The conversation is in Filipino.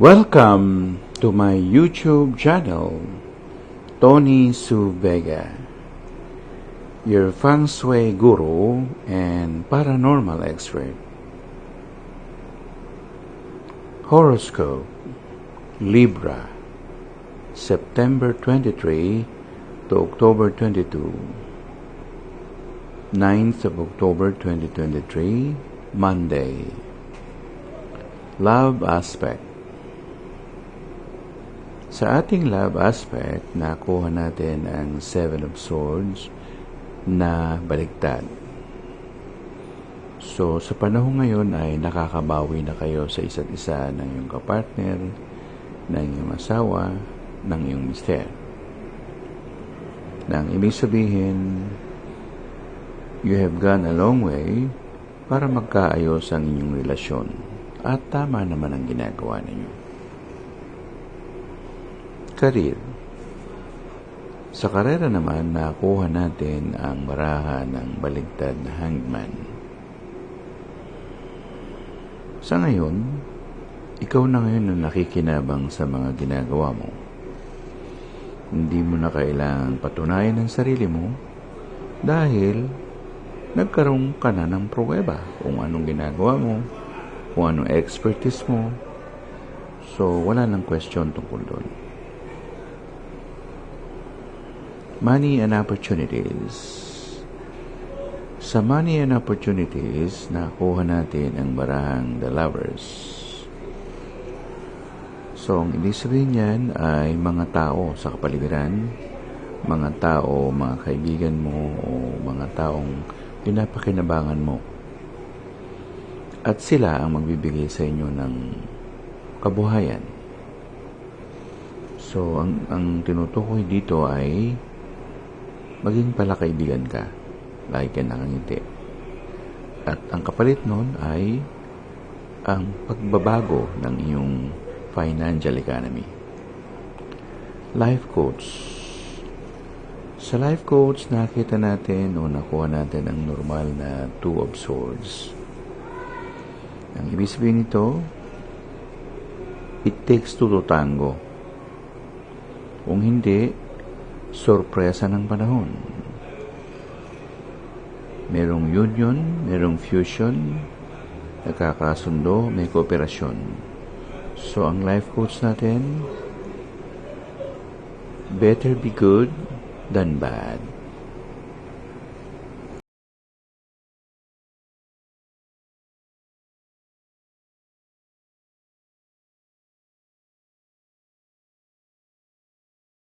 Welcome to my YouTube channel, Tony Su Vega, your feng shui guru and paranormal expert. Horoscope, Libra, September 23 to October 22, 9th of October 2023, Monday. Love aspect. Sa ating love aspect, nakuha natin ang Seven of Swords na baliktad. So, sa panahon ngayon ay nakakabawi na kayo sa isa't isa ng iyong kapartner, ng iyong asawa, ng iyong mister. Nang ibig sabihin, you have gone a long way para magkaayos ang inyong relasyon. At tama naman ang ginagawa ninyo. Career. Sa karera naman, nakuha natin ang barahan ng baligtad na Hangman. Sa ngayon, ikaw na ngayon ang nakikinabang sa mga ginagawa mo. Hindi mo na kailangang patunayan ang sarili mo dahil nagkaroon ka na ng pruweba kung anong ginagawa mo, kung anong expertise mo. So, wala nang question tungkol doon. Money and opportunities. Sa money and opportunities, nakuha natin ang barahang The Lovers. So, ang ibig sabihin niyan ay mga tao sa kapaligiran, mga tao, mga kaibigan mo, o mga taong pinapakinabangan mo. At sila ang magbibigay sa inyo ng kabuhayan. So, ang tinutukoy dito ay maging pala kaibigan ka. Lagi ka nakangiti. At ang kapalit nun ay ang pagbabago ng iyong financial economy. Life coach. Sa life coach, nakita natin o nakuha natin ang normal na Two of Swords. Ang ibig sabihin nito, it takes two to tango. Kung hindi, sorpresa ng panahon. Merong union, merong fusion, nagkakasundo, may kooperasyon. So, ang life coach natin, better be good than bad.